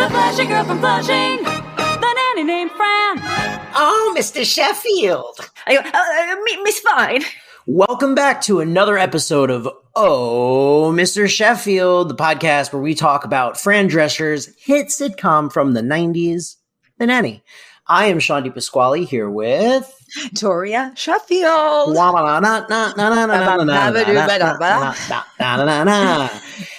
The Flushing girl from Flushing, the nanny named Fran. Oh, Mr. Sheffield. Miss Fine. Welcome back to another episode of Oh, Mr. Sheffield, the podcast where we talk about Fran Drescher's hit sitcom from the 90s, The Nanny. I am Sean DePasquale here with Toria Sheffield.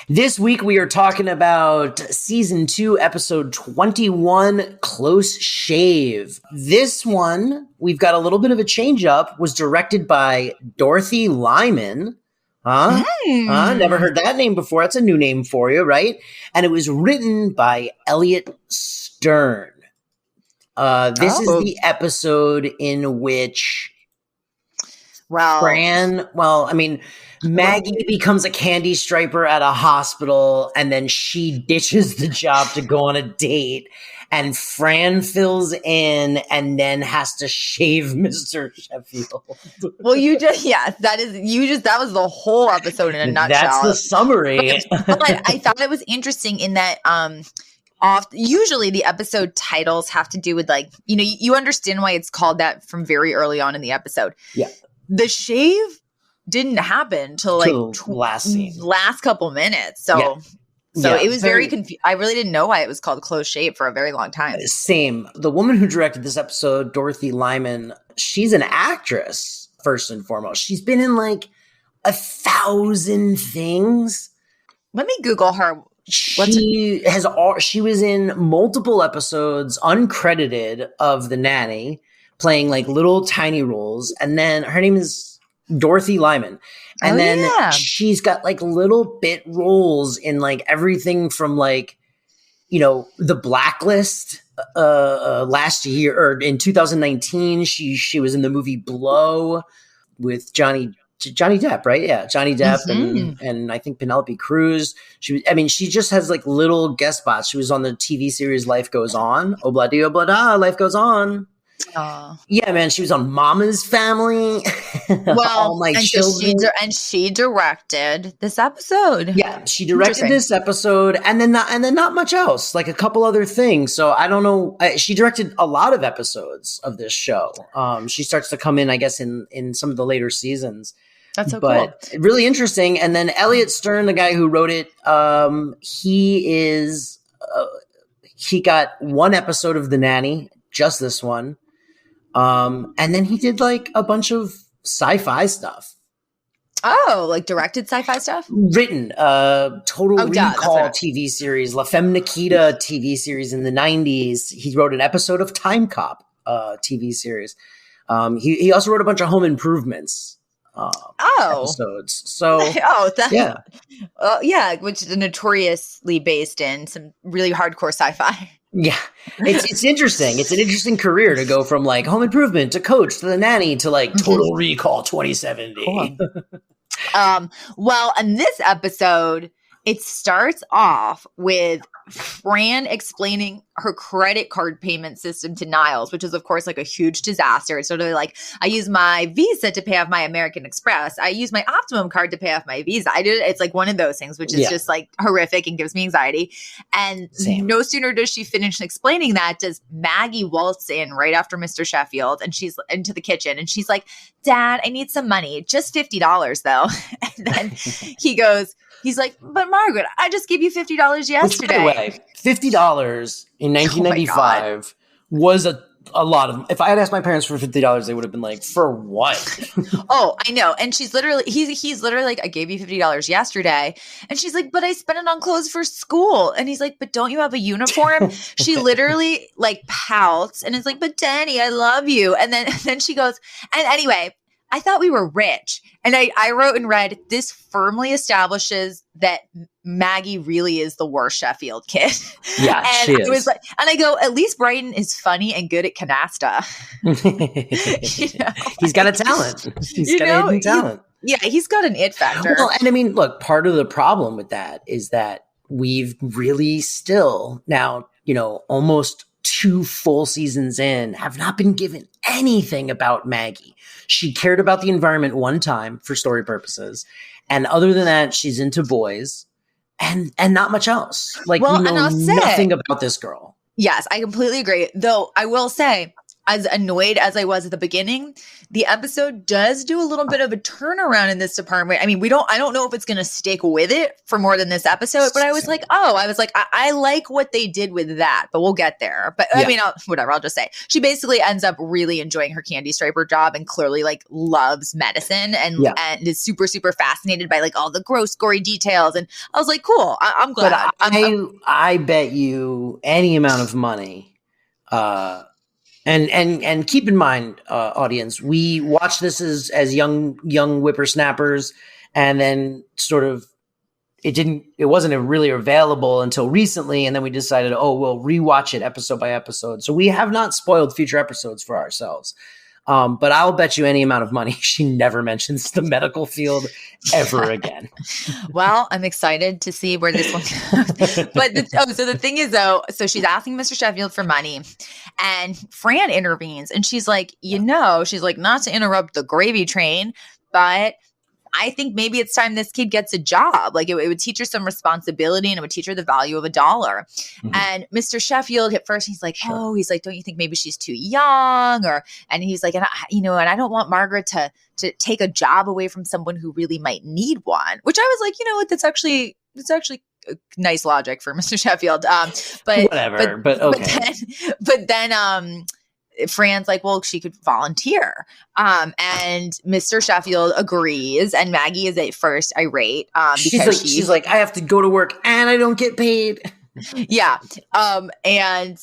This week we are talking about season 2, episode 21, Close Shave. This one, we've got a little bit of a change up, was directed by Dorothy Lyman. Never heard that name before. That's a new name for you, right? And it was written by Elliot Stern. This is the episode in which Maggie becomes a candy striper at a hospital, and then she ditches the job to go on a date, and Fran fills in and then has to shave Mr. Sheffield. Well, that was the whole episode in a nutshell. That's the summary. But I thought it was interesting in that, usually the episode titles have to do with, like, you understand why it's called that from very early on in the episode. Yeah. The shave didn't happen till last couple minutes. So it was very confusing. I really didn't know why it was called Close Shave for a very long time. Same. The woman who directed this episode, Dorothy Lyman, she's an actress, first and foremost. She's been in like 1,000 things. Let me Google her. She was in multiple episodes, uncredited, of The Nanny, playing like little tiny roles. And then her name is Dorothy Lyman. And she's got like little bit roles in like everything from like, The Blacklist last year, or in 2019, she was in the movie Blow with Johnny Depp, right? Yeah, Johnny Depp and I think Penelope Cruz. She just has like little guest spots. She was on the TV series Life Goes On. Obla-di, obla-da, Life Goes On. Yeah, man, she was on Mama's Family. All My Children. She directed this episode. Yeah, she directed this episode, and then not much else, like a couple other things. So I don't know. She directed a lot of episodes of this show. She starts to come in, I guess, in some of the later seasons. That's so cool. Really interesting. And then Elliot Stern, the guy who wrote it, he got one episode of The Nanny, just this one. And then he did like a bunch of sci-fi stuff. Oh, like directed sci-fi stuff? Written. Total Recall TV series, La Femme Nikita TV series in the 90s. He wrote an episode of Time Cop TV series. He also wrote a bunch of Home Improvements episodes. So which is notoriously based in some really hardcore sci-fi. Yeah, it's interesting. It's an interesting career to go from like Home Improvement to Coach to The Nanny to like Total Recall 2070. Cool. Well, in this episode, it starts off with Fran explaining her credit card payment system to Niles, which is, of course, like a huge disaster. It's sort of like, I use my Visa to pay off my American Express. I use my Optimum card to pay off my Visa. It's like one of those things, which is just like horrific and gives me anxiety. And no sooner does she finish explaining that, does Maggie waltz in right after Mr. Sheffield, and she's into the kitchen, and she's like, "Dad, I need some money. Just $50 though." And then he's like, "But Margaret, I just gave you $50 yesterday." By the way, $50 in 1995 was a lot of. If I had asked my parents for $50, they would have been like, "For what?" Oh, I know. And he's literally like, "I gave you $50 yesterday," and she's like, "But I spent it on clothes for school." And he's like, "But don't you have a uniform?" She literally like pouts and is like, "But Danny, I love you." And then she goes, "And anyway, I thought we were rich." And I wrote and read, this firmly establishes that Maggie really is the worst Sheffield kid. Yeah, and she is. I was like, and I go, at least Brighton is funny and good at canasta. He's got a talent. He's got a hidden talent. He's got an it factor. Well, and I mean, look, part of the problem with that is that we've really still now, almost 2 full seasons in, have not been given anything about Maggie. She cared about the environment one time for story purposes. And other than that, she's into boys. and not much else. Like, Well, we and know I'll say- nothing about this girl. Yes, I completely agree. Though I will say, as annoyed as I was at the beginning, the episode does do a little bit of a turnaround in this department. I mean, I don't know if it's going to stick with it for more than this episode, but I was like, I like what they did with that, but we'll get there. But I mean, I'll just say she basically ends up really enjoying her candy striper job and clearly like loves medicine and is super, super fascinated by like all the gross, gory details. And I was like, cool. I'm glad. But I bet you any amount of money, and keep in mind, audience, we watched this as young whippersnappers, and then sort of it wasn't really available until recently, and then we decided, we'll rewatch it episode by episode. So we have not spoiled future episodes for ourselves. But I'll bet you any amount of money she never mentions the medical field ever again. Well, I'm excited to see where this one goes. But so the thing is, though, so she's asking Mr. Sheffield for money, and Fran intervenes, and she's like, she's like, not to interrupt the gravy train, but I think maybe it's time this kid gets a job. Like it would teach her some responsibility and it would teach her the value of $1. Mm-hmm. And Mr. Sheffield at first, he's like, he's like, don't you think maybe she's too young? And he's like, and I don't want Margaret to take a job away from someone who really might need one, which I was like, you know what, it's actually nice logic for Mr. Sheffield. But whatever, but okay. But then Fran's like, well, she could volunteer. And Mr. Sheffield agrees. And Maggie is at first irate. Because she's like, I have to go to work and I don't get paid. Yeah. And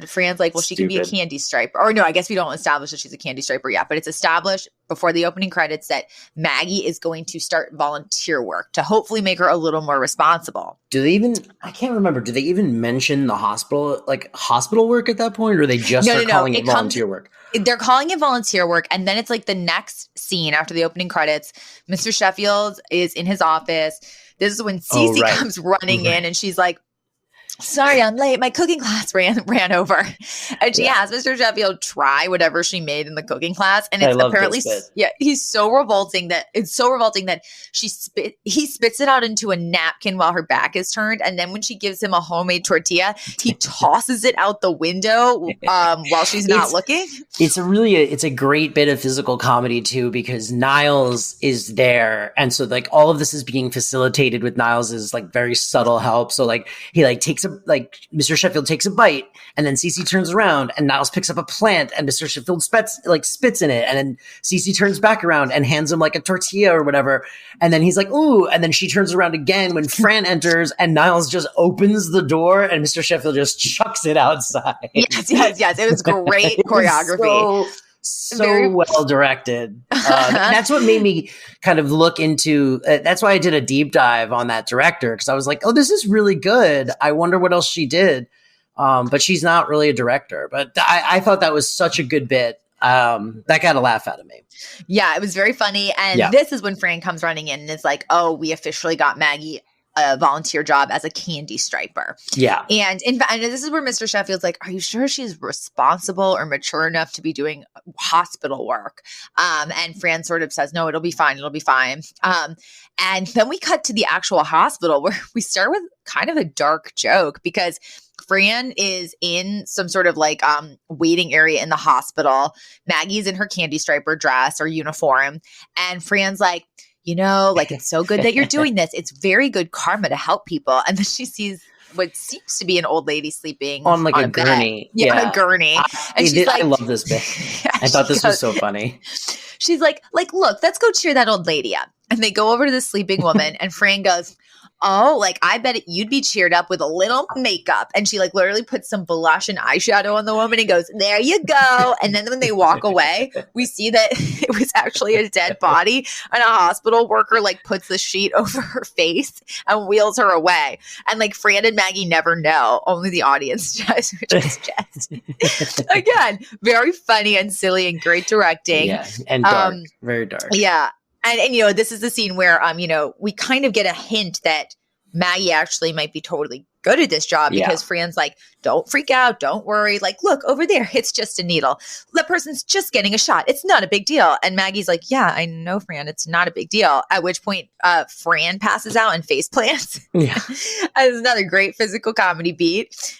Fran's like, well, she can be a candy striper. Or no, I guess we don't establish that she's a candy striper yet, but it's established before the opening credits that Maggie is going to start volunteer work to hopefully make her a little more responsible. I can't remember, do they even mention the hospital work at that point? Or are they just calling it volunteer work? They're calling it volunteer work. And then it's like the next scene after the opening credits, Mr. Sheffield is in his office. This is when Cece comes running in and she's like, sorry, I'm late. My cooking class ran over. And she has Mr. Sheffield try whatever she made in the cooking class. And it's apparently, he's so revolting that he spits it out into a napkin while her back is turned. And then when she gives him a homemade tortilla, he tosses it out the window while she's not looking. It's a great bit of physical comedy too, because Niles is there. And so like all of this is being facilitated with Niles's like very subtle help. So like he like takes Mr. Sheffield takes a bite, and then Cece turns around and Niles picks up a plant and Mr. Sheffield spits in it, and then Cece turns back around and hands him like a tortilla or whatever, and then he's like, ooh, and then she turns around again when Fran enters and Niles just opens the door and Mr. Sheffield just chucks it outside. Yes. It was great choreography. So well directed. That's what made me kind of look into that's why I did a deep dive on that director, because I was like, oh, this is really good. I wonder what else she did. But she's not really a director. But I thought that was such a good bit. That got a laugh out of me. Yeah, it was very funny. And this is when Fran comes running in and is like, oh, we officially got Maggie a volunteer job as a candy striper. Yeah. And this is where Mr. Sheffield's like, are you sure she's responsible or mature enough to be doing hospital work? And Fran sort of says, no, it'll be fine. And then we cut to the actual hospital where we start with kind of a dark joke, because Fran is in some sort of like waiting area in the hospital. Maggie's in her candy striper dress or uniform. And Fran's like, like, it's so good that you're doing this. It's very good karma to help people. And then she sees what seems to be an old lady sleeping on a gurney. Yeah, on a gurney. And she's like, I love this bit. I thought this was so funny. She's like, look, let's go cheer that old lady up. And they go over to the sleeping woman, and Fran goes, oh, like, I bet you'd be cheered up with a little makeup. And she like literally puts some blush and eyeshadow on the woman and goes, there you go. And then when they walk away, we see that it was actually a dead body, and a hospital worker like puts the sheet over her face and wheels her away. And like Fran and Maggie never know, only the audience does, which is just again, very funny and silly and great directing. Yeah, and dark, very dark. Yeah. And this is the scene where, we kind of get a hint that Maggie actually might be totally good at this job because Fran's like, don't freak out. Don't worry. Like, look over there. It's just a needle. The person's just getting a shot. It's not a big deal. And Maggie's like, yeah, I know, Fran. It's not a big deal. At which point Fran passes out and face plants. Yeah. It's another great physical comedy beat.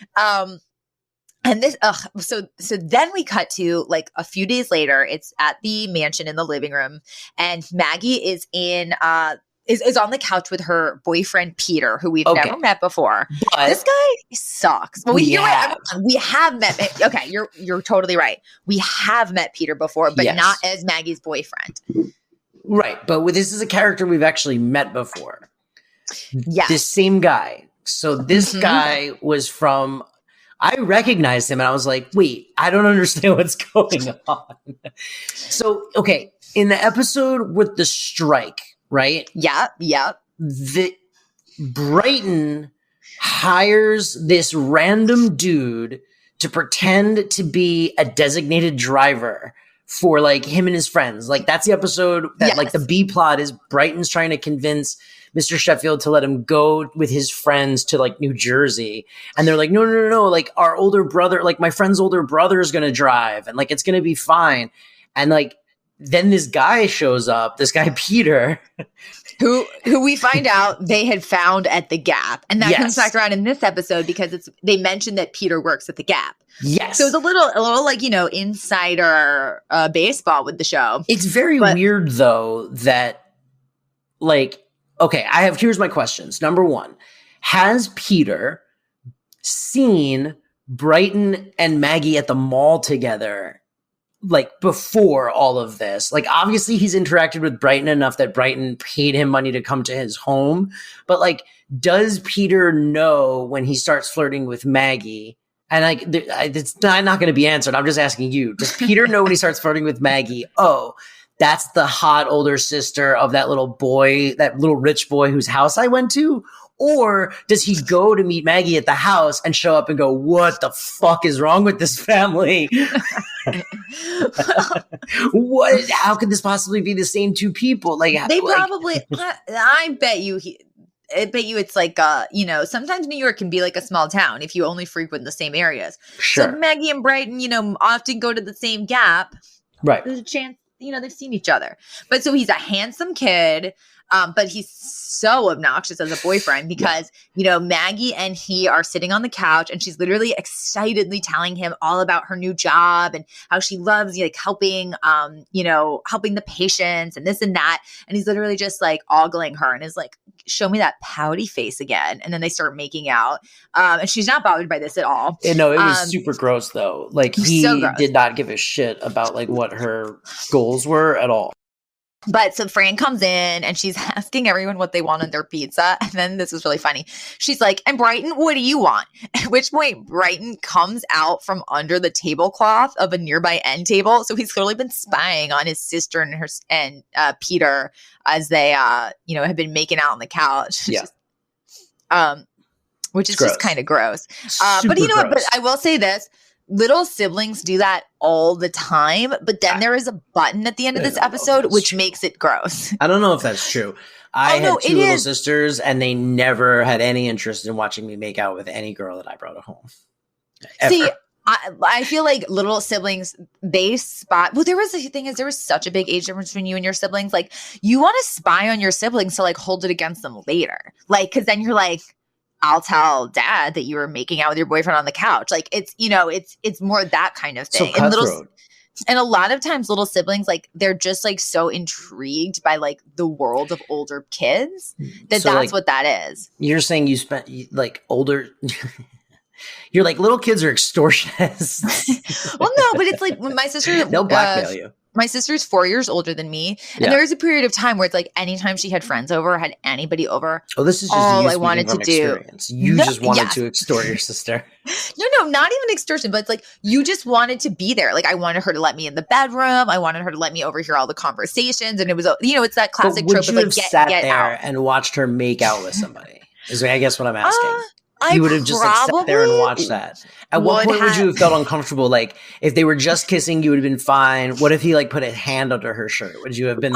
And this, so then we cut to like a few days later. It's at the mansion in the living room, and Maggie is is on the couch with her boyfriend Peter, who we've never met before. But this guy sucks. Well, you're right. We have met. Okay, you're totally right. We have met Peter before, but not as Maggie's boyfriend. Right, but this is a character we've actually met before. Yeah, this same guy. So this guy was from. I recognized him and I was like, wait, I don't understand what's going on. So, okay, in the episode with the strike, right? Yeah. The Brighton hires this random dude to pretend to be a designated driver for like him and his friends. Like that's the episode that like the B plot is Brighton's trying to convince Mr. Sheffield to let him go with his friends to like New Jersey. And they're like, no. Like our older brother, like my friend's older brother is going to drive and like, it's going to be fine. And like, then this guy shows up, this guy, Peter, who we find out they had found at the Gap. And that comes back around in this episode because they mentioned that Peter works at the Gap. Yes. So it's a little like, insider baseball with the show. It's very weird though that like, okay, here's my questions. Number one, has Peter seen Brighton and Maggie at the mall together, like before all of this? Like, obviously he's interacted with Brighton enough that Brighton paid him money to come to his home. But like, does Peter know when he starts flirting with Maggie? And like, it's not going to be answered. I'm just asking you. Does Peter know when he starts flirting with Maggie? Oh, that's the hot older sister of that little boy, that little rich boy whose house I went to? Or does he go to meet Maggie at the house and show up and go, what the fuck is wrong with this family? How could this possibly be the same two people? Like they probably, I bet you it's like, sometimes New York can be like a small town if you only frequent the same areas. Sure. So Maggie and Brighton, often go to the same Gap. Right. There's a chance, they've seen each other. But so he's a handsome kid, but he's so obnoxious as a boyfriend because, Maggie and he are sitting on the couch and she's literally excitedly telling him all about her new job and how she loves helping the patients and this and that. And he's literally just like ogling her and is like, show me that pouty face again. And then they start making out. And she's not bothered by this at all. No, it was super gross though. Like he did not give a shit about like what her goals were at all. But so Fran comes in and she's asking everyone what they want on their pizza. And then this is really funny. She's like, and Brighton, what do you want? At which point Brighton comes out from under the tablecloth of a nearby end table. So he's clearly been spying on his sister and Peter as they, have been making out on the couch. Yeah. Which is just kind of gross. But you know what? But I will say this. Little siblings do that all the time, but then there is a button at the end of this episode which makes it gross. I don't know if that's true. I had two little sisters, and they never had any interest in watching me make out with any girl that I brought at home. Ever. See, I feel like little siblings, they spot. Well, there was such a big age difference between you and your siblings. Like, you want to spy on your siblings to like hold it against them later, like because then you're like, I'll tell dad that you were making out with your boyfriend on the couch. Like it's more that kind of thing. So and a lot of times little siblings, like they're just like so intrigued by like the world of older kids that's like, what that is. You're saying you spent like older. You're like little kids are extortionists. Well, no, but it's like when my sister, they'll blackmail you. My sister's 4 years older than me. And there was a period of time where it's like anytime she had friends over, had anybody over. Oh, this is just all I wanted to do. You just wanted to extort your sister. No, not even extortion, but it's like you just wanted to be there. Like I wanted her to let me in the bedroom. I wanted her to let me overhear all the conversations. And it was, it's that classic trope of like, sat get there out. and watched her make out with somebody? Is I guess what I'm asking. You would have just like sat there and watched that. At what point would you have felt uncomfortable? Like if they were just kissing, you would have been fine. What if he like put a hand under her shirt? Would you have been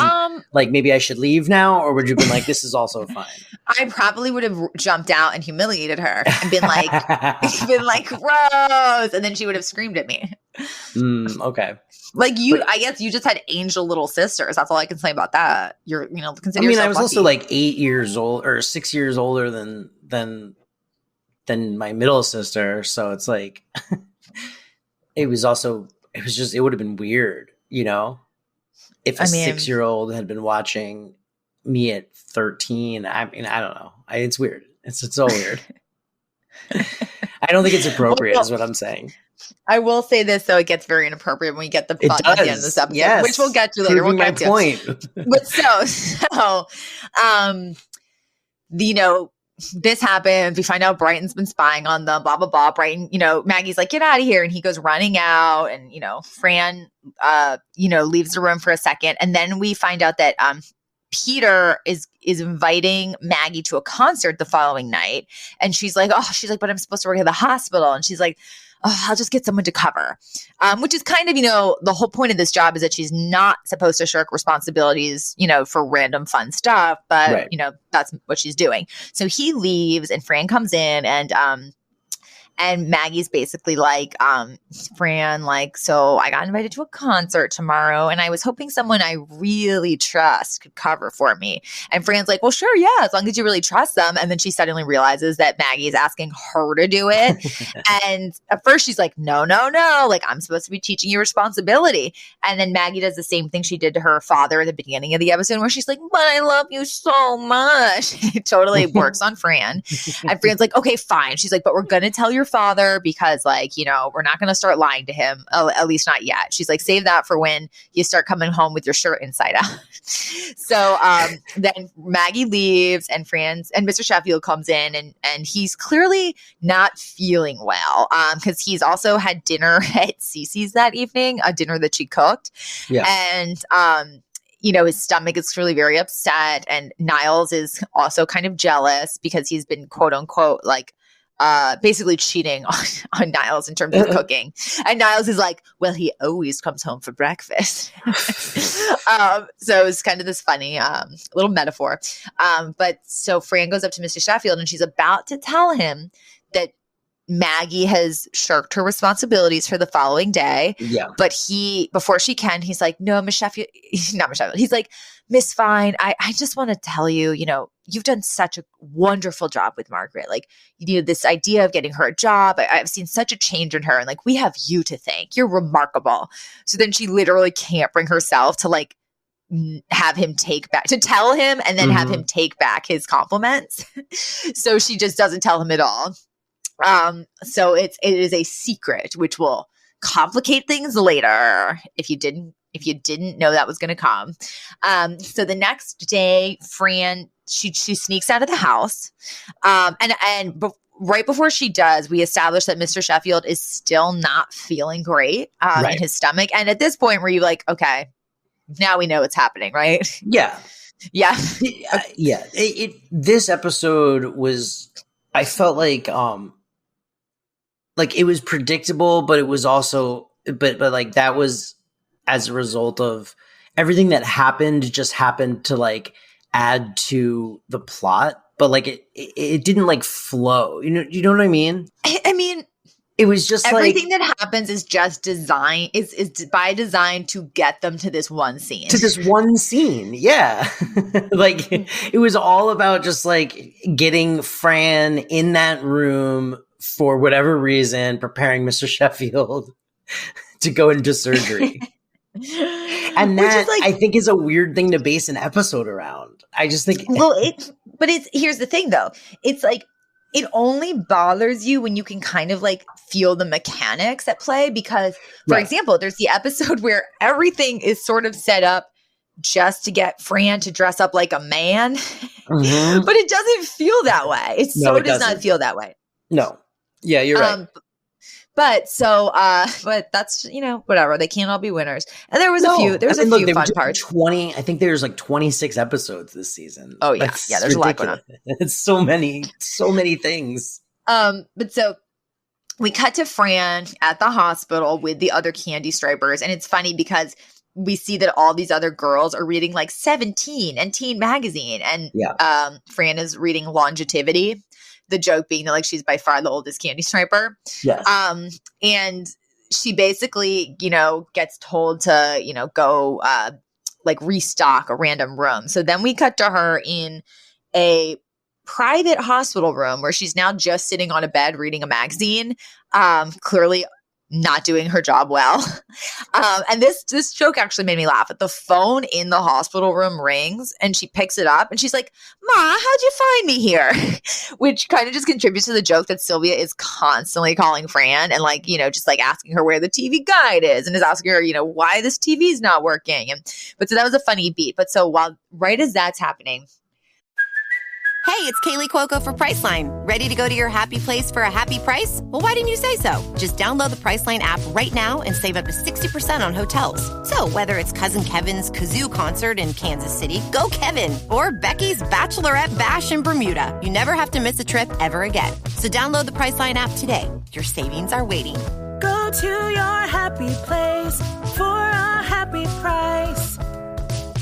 like, maybe I should leave now? Or would you have been like, this is also fine? I probably would have jumped out and humiliated her and been like, gross. And then she would have screamed at me. Okay. Like I guess you just had angel little sisters. That's all I can say about that. You're, consider yourself I was lucky. also like 8 years old or 6 years older than my middle sister. So it's like, it would have been weird, if a 6-year-old had been watching me at 13. I don't know. It's weird. It's so weird. I don't think it's appropriate is what I'm saying. I will say this, though. It gets very inappropriate when we get the fun at the end of this episode, yes. which we'll get to later. Proving my point. But this happens. We find out Brighton's been spying on them, blah, blah, blah. Brighton, Maggie's like, get out of here. And he goes running out. And, Fran, leaves the room for a second. And then we find out that Peter is inviting Maggie to a concert the following night. And she's like, but I'm supposed to work at the hospital. And she's like, I'll just get someone to cover, which is kind of, the whole point of this job is that she's not supposed to shirk responsibilities, for random fun stuff. But, right. That's what she's doing. So he leaves and Fran comes in and Maggie's basically like, Fran, like, so I got invited to a concert tomorrow and I was hoping someone I really trust could cover for me. And Fran's like, well, sure. Yeah. As long as you really trust them. And then she suddenly realizes that Maggie is asking her to do it. And at first she's like, no, like I'm supposed to be teaching you responsibility. And then Maggie does the same thing she did to her father at the beginning of the episode where she's like, but I love you so much. It totally works on Fran. And Fran's like, okay, fine. She's like, but we're going to tell your father because like, we're not going to start lying to him, at least not yet. She's like, save that for when you start coming home with your shirt inside out. So then Maggie leaves and Mr. Sheffield comes in and he's clearly not feeling well because he's also had dinner at Cece's that evening, a dinner that she cooked. Yeah. And his stomach is clearly very upset and Niles is also kind of jealous because he's been quote unquote like basically cheating on Niles in terms of cooking. And Niles is like, well, he always comes home for breakfast. So it's kind of this funny little metaphor. But so Fran goes up to Mr. Sheffield and she's about to tell him that Maggie has shirked her responsibilities for the following day. Yeah. But before she can, he's like, no, Miss Sheffield, not Miss Sheffield. He's like, Miss Fine, I just want to tell you, you've done such a wonderful job with Margaret. Like, this idea of getting her a job, I've seen such a change in her. And like, we have you to thank. You're remarkable. So then she literally can't bring herself to like have him tell him and then have him take back his compliments. So she just doesn't tell him at all. So it is a secret, which will complicate things later if you didn't know that was going to come. So the next day, Fran, she sneaks out of the house. Right before she does, we establish that Mr. Sheffield is still not feeling great in his stomach. And at this point where you're like, okay, now we know what's happening, right? Yeah. Yeah. Yeah. This episode was, I felt like it was predictable, but it was also, but like that was as a result of everything that happened just happened to like add to the plot, but like it didn't like flow. You know what I mean? I mean, it was just everything that happens is just design is by design to get them to this one scene. Yeah. Like it was all about just like getting Fran in that room for whatever reason, preparing Mr. Sheffield to go into surgery. And that like, I think is a weird thing to base an episode around. I just think here's the thing though. It's like it only bothers you when you can kind of like feel the mechanics at play because for example, there's the episode where everything is sort of set up just to get Fran to dress up like a man. Mm-hmm. But it doesn't feel that way. It does not feel that way. No. Yeah, you're right. But that's, whatever. They can't all be winners. And there was a few fun parts. I think there's like 26 episodes this season. Oh yeah. There's ridiculous. A lot going on. It's so many things. But so we cut to Fran at the hospital with the other candy stripers. And it's funny because we see that all these other girls are reading like 17 and Teen Magazine. And Fran is reading Longevity. The joke being that like she's by far the oldest candy striper. Yes. And she basically, gets told to, go like restock a random room. So then we cut to her in a private hospital room where she's now just sitting on a bed reading a magazine, clearly not doing her job well. And this joke actually made me laugh. The phone in the hospital room rings and she picks it up and she's like, "Ma, how'd you find me here?" Which kind of just contributes to the joke that Sylvia is constantly calling Fran and like, just like asking her where the TV guide is and is asking her, why this TV is not working. But so that was a funny beat. But so right as that's happening, Hey, it's Kaylee Cuoco for Priceline. Ready to go to your happy place for a happy price? Well, why didn't you say so? Just download the Priceline app right now and save up to 60% on hotels. So whether it's Cousin Kevin's Kazoo Concert in Kansas City, go Kevin, or Becky's Bachelorette Bash in Bermuda, you never have to miss a trip ever again. So download the Priceline app today. Your savings are waiting. Go to your happy place for a happy price.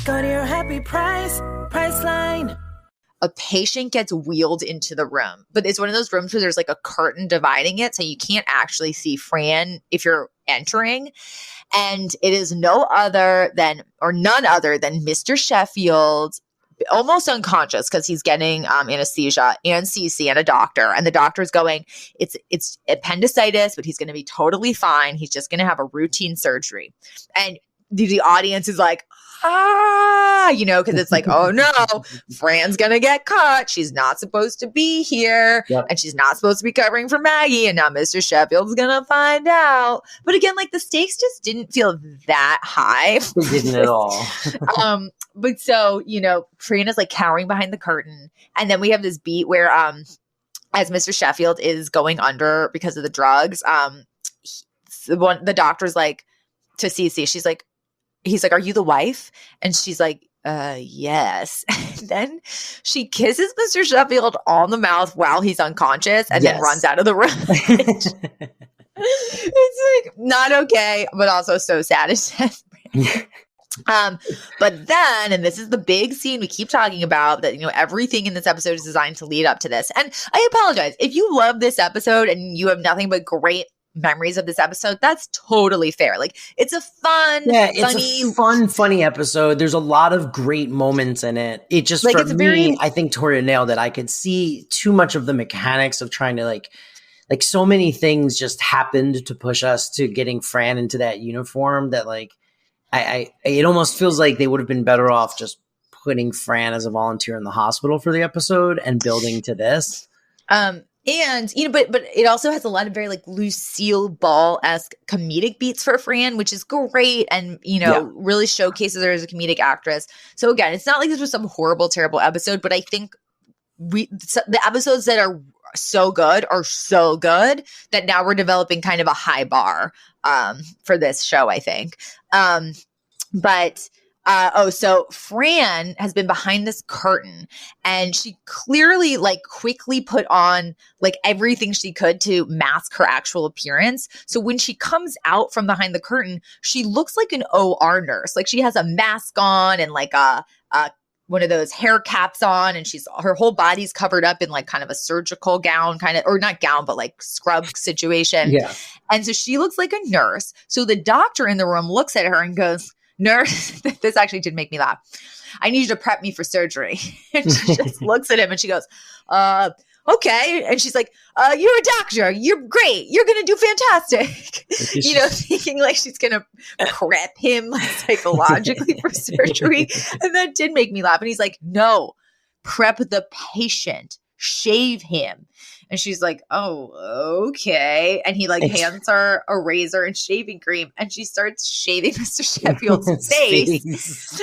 Go to your happy price, Priceline. a patient gets wheeled into the room, but it's one of those rooms where there's like a curtain dividing it. So you can't actually see Fran if you're entering. And it is none other than Mr. Sheffield, almost unconscious because he's getting anesthesia, and Cece and a doctor. And the doctor's going, it's appendicitis, but he's going to be totally fine. He's just going to have a routine surgery. And the audience is like, because it's like, oh no, Fran's gonna get caught. She's not supposed to be here. Yep. And she's not supposed to be covering for Maggie. And now Mr. Sheffield's gonna find out. But again, like the stakes just didn't feel that high. It didn't at all. But so, Fran is like cowering behind the curtain. And then we have this beat where as Mr. Sheffield is going under because of the drugs, the doctor's like to Cece, he's like, are you the wife? And she's like, yes. And then she kisses Mr. Sheffield on the mouth while he's unconscious and then runs out of the room. It's like not okay, but also so sad. But then, and this is the big scene we keep talking about, that everything in this episode is designed to lead up to this. And I apologize if you love this episode and you have nothing but great memories of this episode. That's totally fair. Like it's a funny episode. There's a lot of great moments in it. It just, like, for me, I think Toria nailed it. I could see too much of the mechanics of trying to like so many things just happened to push us to getting Fran into that uniform that like it almost feels like they would have been better off just putting Fran as a volunteer in the hospital for the episode and building to this. And, but it also has a lot of very like Lucille Ball-esque comedic beats for Fran, which is great. And, really showcases her as a comedic actress. So again, it's not like this was some horrible, terrible episode, but I think the episodes that are so good that now we're developing kind of a high bar for this show, I think. So Fran has been behind this curtain and she clearly like quickly put on like everything she could to mask her actual appearance. So when she comes out from behind the curtain, she looks like an OR nurse. Like she has a mask on and like one of those hair caps on, and her whole body's covered up in like kind of a surgical gown or not gown, but like scrub situation. Yeah. And so she looks like a nurse. So the doctor in the room looks at her and goes, "Nurse," this actually did make me laugh, "I need you to prep me for surgery." And she just looks at him and she goes, okay. And she's like, "You're a doctor. You're great. You're going to do fantastic." Thinking like she's going to prep him like, psychologically for surgery. And that did make me laugh. And he's like, "No, prep the patient, shave him." And she's like, "Oh, okay." And he like hands her a razor and shaving cream and she starts shaving Mr. Sheffield's face.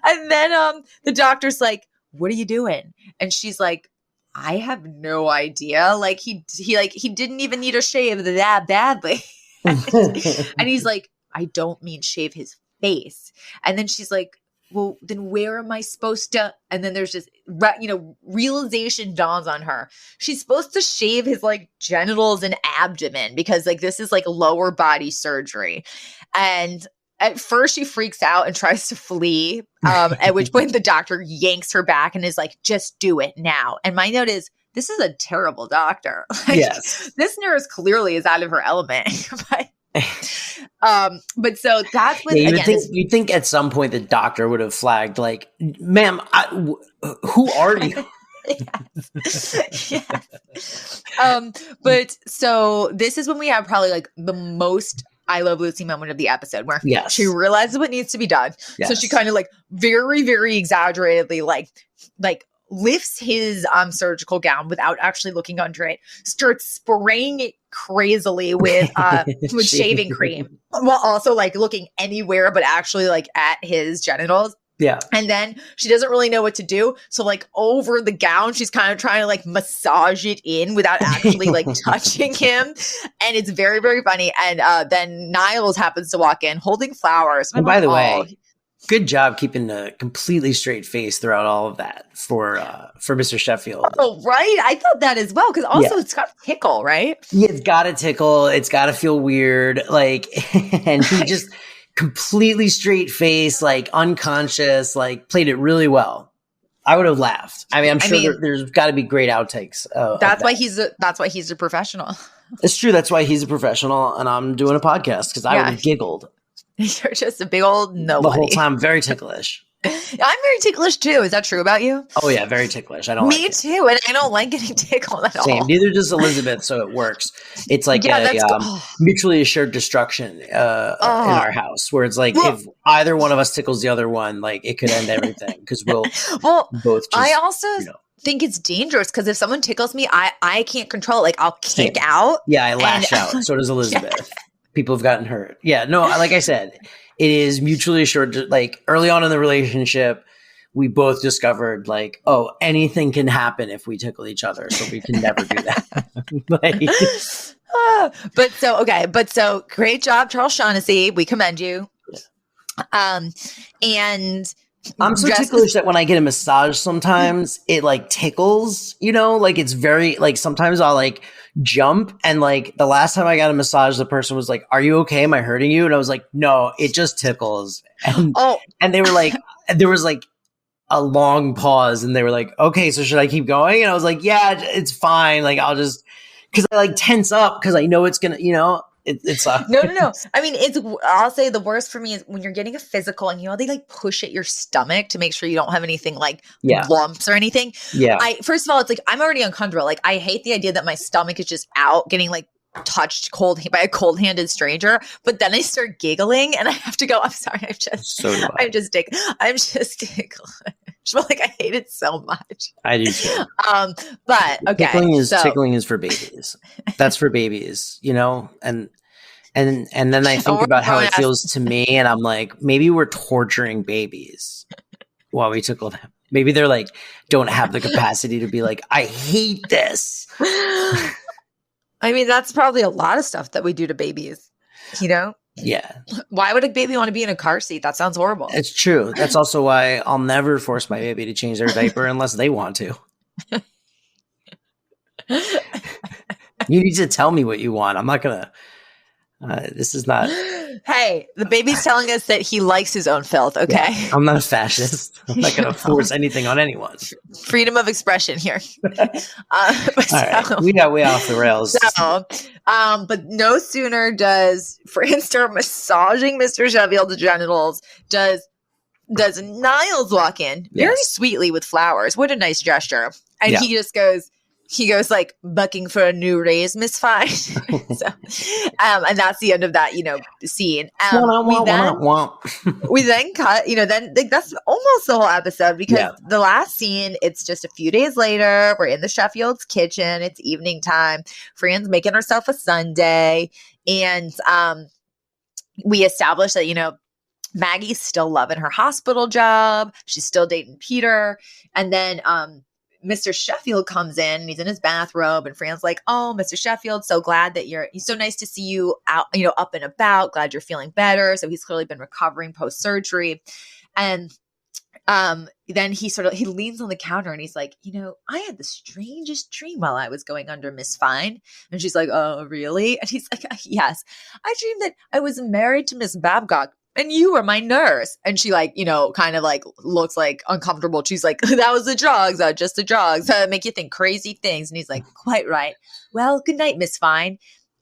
And then the doctor's like, "What are you doing?" And she's like, "I have no idea." Like he didn't even need a shave that badly. And he's like, "I don't mean shave his face." And then she's like, well, then where am I supposed to? And then there's just, realization dawns on her. She's supposed to shave his like genitals and abdomen because like this is like lower body surgery. And at first she freaks out and tries to flee, at which point the doctor yanks her back and is like, just do it now. And my note is, this is a terrible doctor. Like, yes. This nurse clearly is out of her element. But so that's when, you'd think at some point the doctor would have flagged like, ma'am, who are you? Yes. But so this is when we have probably like the most I Love Lucy moment of the episode where she realizes what needs to be done. Yes. So she kind of like very, very exaggeratedly like lifts his surgical gown without actually looking under it, starts spraying it crazily with shaving cream while also like looking anywhere but actually like at his genitals. Yeah. And then she doesn't really know what to do. So like over the gown, she's kind of trying to like massage it in without actually like touching him. And it's very, very funny. And then Niles happens to walk in holding flowers. And by the way, good job keeping a completely straight face throughout all of that for Mr. Sheffield. Oh, right. I thought that as well. Because also it's got to tickle, right? Yeah, it's got to tickle. It's got to feel weird. Like, and he just completely straight face, like unconscious, like played it really well. I would have laughed. I mean, I'm sure there's got to be great outtakes. That's why he's a professional. It's true. That's why he's a professional, and I'm doing a podcast because I would have giggled. You're just a big old nobody. The whole time, very ticklish. I'm very ticklish too. Is that true about you? Oh yeah, very ticklish. I don't. Me too, and I don't like getting tickled at all. Same. Neither does Elizabeth, so it works. It's like mutually assured destruction in our house, where it's like if either one of us tickles the other one, like it could end everything because we'll both. Just, I also think it's dangerous because if someone tickles me, I can't control it. Like I'll kick out. Yeah, I lash out. So does Elizabeth. People have gotten hurt. Yeah, no, like I said, it is mutually assured. Like early on in the relationship, we both discovered like, oh, anything can happen if we tickle each other. So we can never do that. But so great job, Charles Shaughnessy. We commend you. And I'm so ticklish that when I get a massage, sometimes it like tickles, like it's very like sometimes I'll like jump. And like the last time I got a massage, the person was like, "Are you okay? Am I hurting you?" And I was like, "No, it just tickles." And they were like, there was like a long pause and they were like, "Okay, so should I keep going?" And I was like, "Yeah, it's fine. Like I'll just," because I like tense up because I know it's gonna, it sucks. No. I mean, I'll say the worst for me is when you're getting a physical and they like push at your stomach to make sure you don't have anything like lumps or anything. Yeah. First of all, it's like I'm already uncomfortable. Like I hate the idea that my stomach is just out getting like touched by a cold-handed stranger. But then I start giggling and I have to go, I'm sorry. I'm just giggling. Like I hate it so much. I do too. But okay. Tickling is for babies. That's for babies, and then I think about how it feels to me and I'm like, maybe we're torturing babies while we tickle them. Maybe they're like, don't have the capacity to be like, I hate this. I mean, that's probably a lot of stuff that we do to babies, Yeah. Why would a baby want to be in a car seat? That sounds horrible. It's true. That's also why I'll never force my baby to change their diaper unless they want to. You need to tell me what you want. I'm not going to. This is not. Hey, the baby's telling us that he likes his own filth, okay? Yeah, I'm not a fascist. I'm not going to force anything on anyone. Freedom of expression here. All right. We got way off the rails. So, but no sooner does Fran start massaging Mr. Sheffield's genitals, does Niles walk in very sweetly with flowers. What a nice gesture. And he just goes, like, bucking for a new raise, Miss Fine. So, and that's the end of that, scene. We then cut, then that's almost the whole episode because the last scene, it's just a few days later. We're in the Sheffield's kitchen. It's evening time. Fran's making herself a sundae. And we established that, Maggie's still loving her hospital job. She's still dating Peter. And then, Mr. Sheffield comes in and he's in his bathrobe and Fran's like, "Oh, Mr. Sheffield, so glad that he's so nice to see you out, up and about. Glad you're feeling better." So he's clearly been recovering post-surgery. And Then he leans on the counter and he's like, I had the strangest dream while I was going under, Miss Fine. And she's like, oh, really? And he's like, yes, I dreamed that I was married to Miss Babcock and you were my nurse. And she kind of like looks like uncomfortable. She's like, that was the drugs, just the drugs, make you think crazy things. And he's like, quite right. Well, good night, Miss Fine.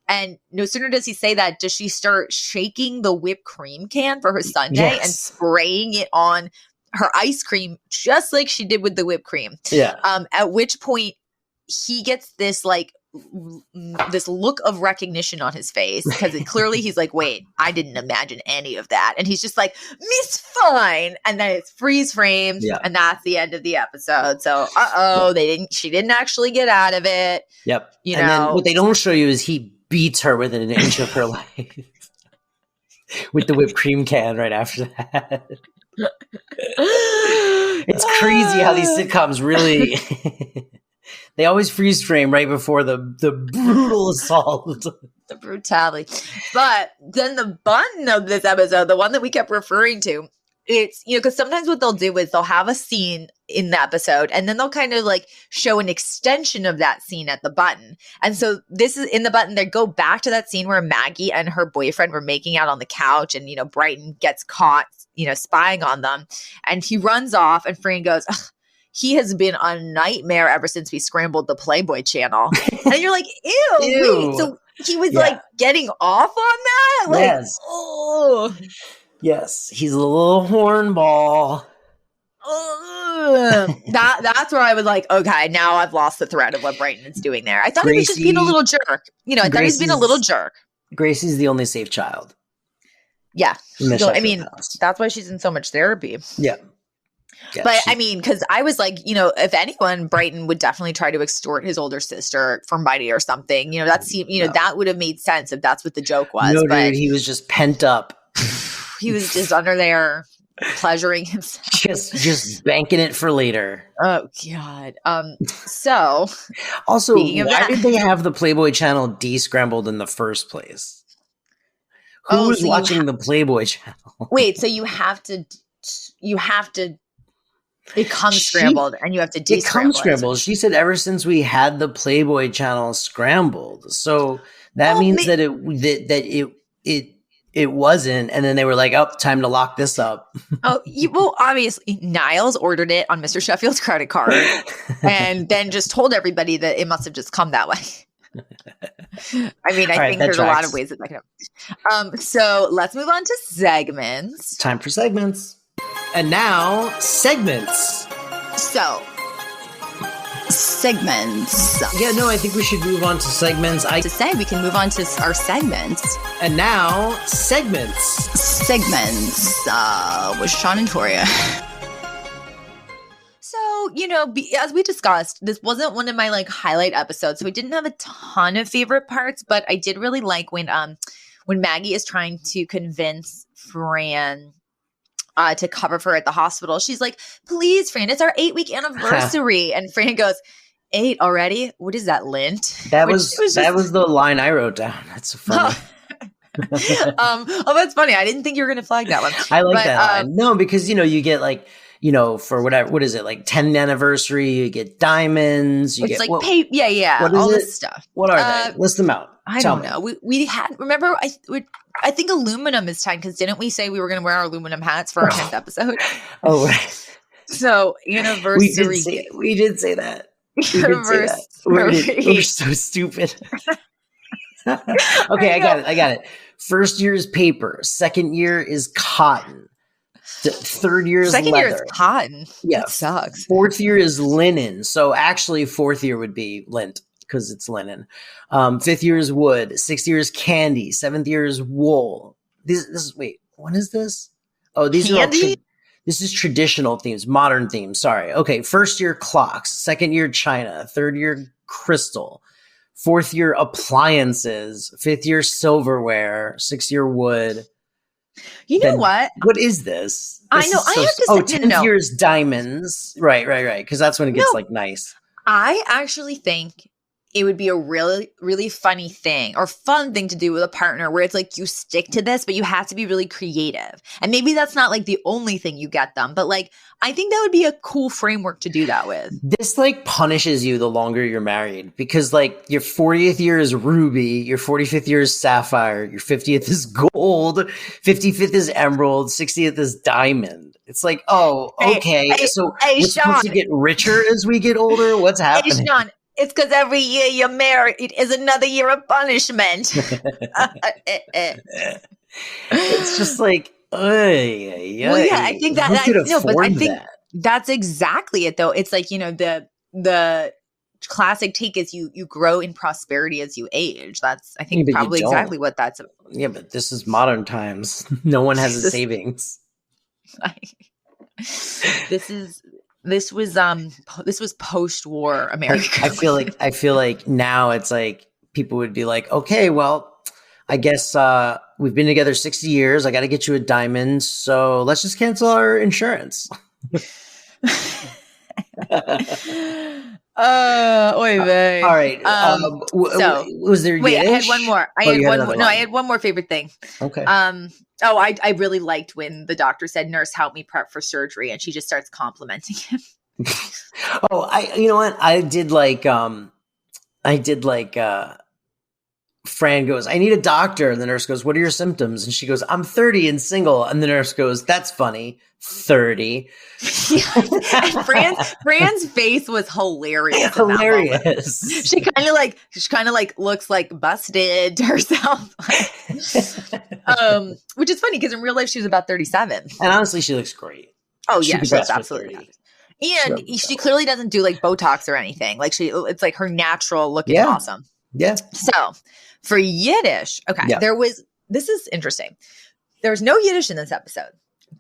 And no sooner does he say that, does she start shaking the whipped cream can for her sundae and spraying it on her ice cream, just like she did with the whipped cream. Yeah. At which point he gets this this look of recognition on his face because clearly he's like, wait, I didn't imagine any of that. And he's just like, Miss Fine. And then it's freeze framed. Yeah. And that's the end of the episode. So, she didn't actually get out of it. Yep. Then what they don't show you is he beats her within an inch of her life with the whipped cream can right after that. It's crazy how these sitcoms really they always freeze frame right before the brutal assault. The brutality. But then the button of this episode, the one that we kept referring to, it's, because sometimes what they'll do is they'll have a scene in the episode and then they'll kind of like show an extension of that scene at the button. And so this is in the button, they go back to that scene where Maggie and her boyfriend were making out on the couch and, Brighton gets caught, spying on them. And he runs off and Fran goes, he has been a nightmare ever since we scrambled the Playboy channel. And you're like, ew. Wait, so he was like getting off on that? Like, yes. Oh. Yes, he's a little hornball. That's where I was like, okay, now I've lost the thread of what Brighton is doing there. I thought he was just being a little jerk. I thought he was being a little jerk. Gracie's the only safe child. Yeah. That's why she's in so much therapy. Yeah. But because I was like, if anyone, Brighton would definitely try to extort his older sister for money or something. That would have made sense if that's what the joke was. No, but dude, he was just pent up. He was just under there pleasuring himself. Just banking it for later. Oh, God. So. Also, why did they have the Playboy channel descrambled in the first place? Who was watching the Playboy channel? Wait, so you have to it comes scrambled and you have to descramble it. Comes scrambled. She said ever since we had the Playboy channel scrambled. So that means that it wasn't, and then they were like, oh, time to lock this up. Obviously, Niles ordered it on Mr. Sheffield's credit card and then just told everybody that it must have just come that way. I think there's a lot of ways that can happen. So let's move on to segments. Time for segments. And now, segments. So, segments. Yeah, no, I think we should move on to segments. We can move on to our segments. And now, segments. Segments with Sean and Toria. So, as we discussed, this wasn't one of my highlight episodes, so we didn't have a ton of favorite parts, but I did really like when Maggie is trying to convince Fran to cover for her at the hospital. She's like, please, Fran, it's our 8-week anniversary. And Fran goes, 8 already? What is that, lint? That was the line I wrote down. That's funny. That's funny. I didn't think you were going to flag that one. I like that line. No, because, you get for whatever, what is it, 10th anniversary, you get diamonds. You it's get, all this stuff. What are they? List them out. I don't know. We had, remember, I think aluminum is 10 because didn't we say we were going to wear our aluminum hats for our 10th episode? Oh, right. So anniversary. We did say that. We're so stupid. Okay, I got it. First year is paper. Second year is cotton. Third year is Second leather. year is cotton. Yeah. That sucks. Fourth year is linen. So actually fourth year would be lint because it's linen. Fifth year is wood. Sixth year is candy. Seventh year is wool. What is this? Oh, these candy? Are all this is traditional themes, modern themes. Sorry. Okay. First year clocks. Second year china. Third year crystal. Fourth year appliances. Fifth year silverware. Sixth year wood. You know what? What is this? I know. I have to say, 10th year is diamonds. Right. Because that's when it gets nice. I actually think it would be a really, really funny thing or fun thing to do with a partner where it's like you stick to this, but you have to be really creative. And maybe that's not like the only thing you get them, but like I think that would be a cool framework to do that with. This like punishes you the longer you're married because like your 40th year is ruby, your 45th year is sapphire, your 50th is gold, 55th is emerald, 60th is diamond. It's like, oh, okay. So we're supposed to get richer as we get older? What's happening? Hey, Sean, it's because every year you're married, it is another year of punishment. It's just like, well, yeah, I think that I think that's exactly it, though. It's like, the classic take is you grow in prosperity as you age. That's I think probably exactly what that's about. Yeah, but this is modern times. No one has a savings. This was post-war America. I feel like now it's like people would be like, okay, well, I guess we've been together 60 years. I got to get you a diamond, so let's just cancel our insurance. Oy vey. All right. Was there? Wait, Yiddish? I had one more. I had one more favorite thing. Okay. I really liked when the doctor said, "Nurse, help me prep for surgery," and she just starts complimenting him. You know what? I did like Fran goes, I need a doctor. And the nurse goes, what are your symptoms? And she goes, I'm 30 and single. And the nurse goes, that's funny. 30. And Fran's face was hilarious. Hilarious. She kind of like looks like busted to herself. Which is funny because in real life she was about 37. And honestly, she looks great. Oh yeah, she's absolutely. And she clearly doesn't do like Botox or anything. Like it's like her natural look is awesome. Yeah. So for Yiddish, okay, this is interesting. There was no Yiddish in this episode,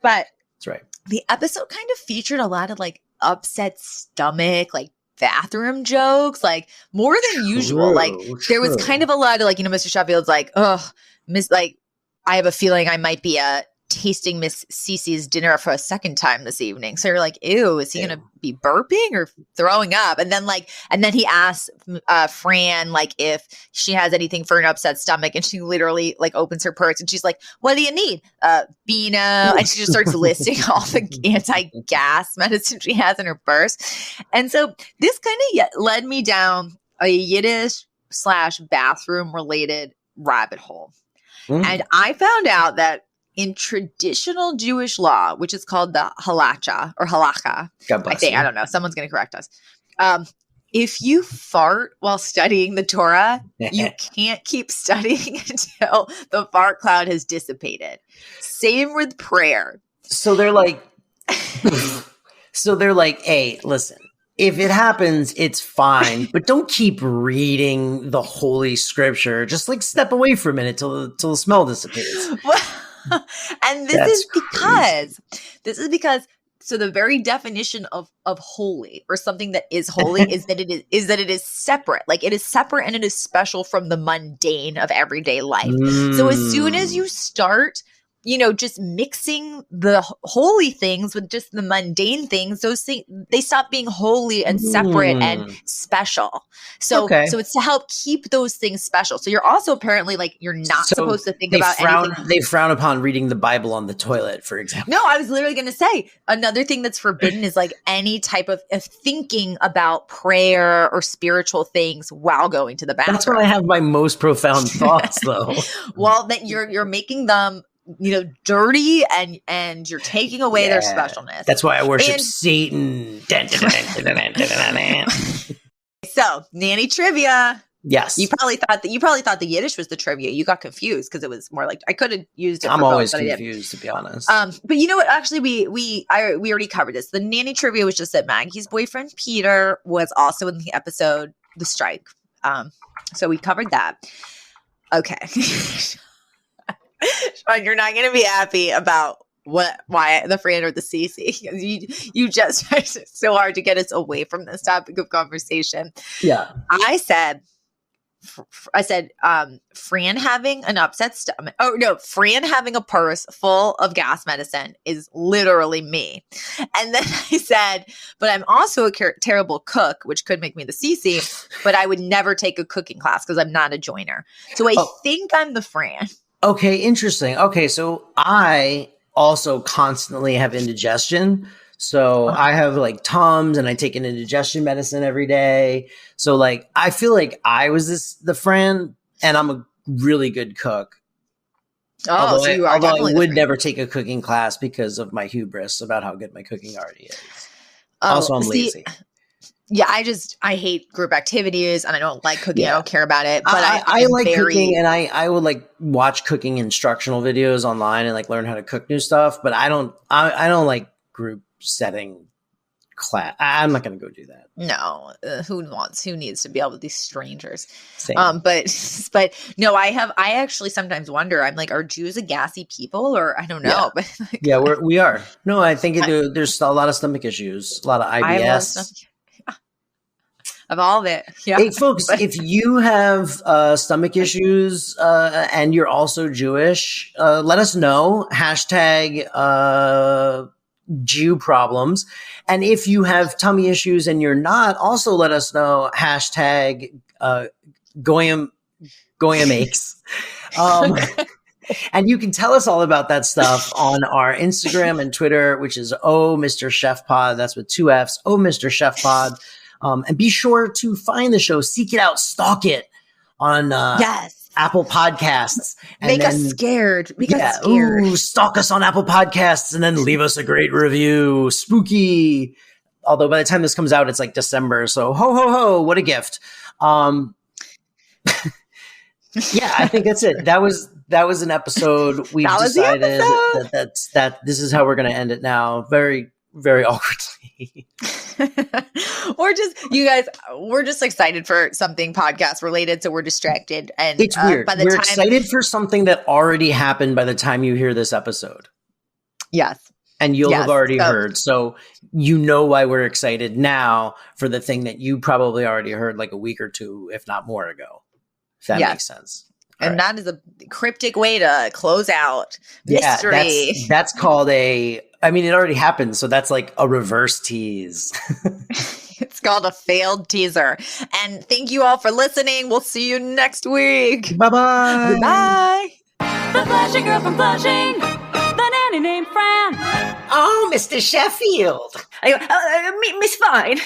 but that's right. The episode kind of featured a lot of like upset stomach, like bathroom jokes, like more than usual. Like there was kind of a lot of like, Mr. Sheffield's like, I have a feeling I might be tasting Miss Cece's dinner for a second time this evening. So you're like, ew, is he going to be burping or throwing up? And then he asks Fran, like, if she has anything for an upset stomach. And she literally like opens her purse and she's like, what do you need? Beano. And she just starts listing all the anti-gas medicine she has in her purse. And so this kind of led me down a Yiddish / bathroom related rabbit hole. And I found out that in traditional Jewish law, which is called the halacha or halacha, I don't know. Someone's going to correct us. If you fart while studying the Torah, you can't keep studying until the fart cloud has dissipated. Same with prayer. So they're like, hey, listen. If it happens, it's fine, but don't keep reading the Holy Scripture. Just like step away for a minute till the smell dissipates. And this is because so the very definition of holy or something that is holy is that it is separate. Like it is separate and it is special from the mundane of everyday life. So as soon as you start just mixing the holy things with just the mundane things, those things, they stop being holy and separate and special. So it's to help keep those things special. So you're also apparently like, you're not supposed to think about anything. They frown upon reading the Bible on the toilet, for example. No, I was literally going to say another thing that's forbidden is like any type of thinking about prayer or spiritual things while going to the bathroom. That's when I have my most profound thoughts though. Well, that you're making them dirty and you're taking away their specialness. That's why I worship Satan. So, nanny trivia. Yes. You probably thought the Yiddish was the trivia. You got confused because it was more like I could have used it. I'm always confused, to be honest. But you know what? Actually, we already covered this. The nanny trivia was just that Maggie's boyfriend Peter was also in the episode The Strike. So we covered that. Okay. Sean, you're not going to be happy about why the Fran or the Cece. You just tried so hard to get us away from this topic of conversation. Yeah. I said Fran having an upset stomach. Oh no, Fran having a purse full of gas medicine is literally me. And then I said, but I'm also a terrible cook, which could make me the CC, but I would never take a cooking class because I'm not a joiner. So I think I'm the Fran. Okay, interesting. Okay, so I also constantly have indigestion. So I have like Tums and I take an indigestion medicine every day. So like, I feel like I was the Fran, and I'm a really good cook. Oh, so you are although definitely I would never take a cooking class because of my hubris about how good my cooking already is. Also, I'm lazy. Yeah, I hate group activities and I don't like cooking. I don't care about it. But I like cooking, and I would like watch cooking instructional videos online and like learn how to cook new stuff. But I don't like group setting class. I'm not going to go do that. No, who needs to be able to these strangers? Same. But no, I actually sometimes wonder, I'm like, are Jews a gassy people, or I don't know. Yeah. But like, yeah, we are. No, I think there's a lot of stomach issues, a lot of IBS. Of all of it. Yeah. Hey, folks, if you have stomach issues and you're also Jewish, let us know. # Jew problems. And if you have tummy issues and you're not, also let us know. # Goyim aches. And you can tell us all about that stuff on our Instagram and Twitter, which is Mr. Chef Pod. That's with 2 F's. Mr. Chef Pod. And be sure to find the show, seek it out, stalk it on Apple Podcasts. And Make us scared. Ooh, stalk us on Apple Podcasts and then leave us a great review. Spooky. Although by the time this comes out, it's like December. So ho, ho, ho. What a gift. Yeah, I think that's it. That was an episode. We've decided that this is how we're going to end it now. Very, very awkwardly. Or just, you guys, we're just excited for something podcast related, so we're distracted. And it's weird. We're excited for something that already happened by the time you hear this episode. Yes. And you'll have already heard. So you know why we're excited now for the thing that you probably already heard like a week or two, if not more ago. If that makes sense. And that is a cryptic way to close out mystery. Yeah, that's called it already happened. So that's like a reverse tease. It's called a failed teaser. And thank you all for listening. We'll see you next week. Bye-bye. Bye. The Flashing Girl from Flushing, the nanny named Fran. Oh, Mr. Sheffield. Miss Fine.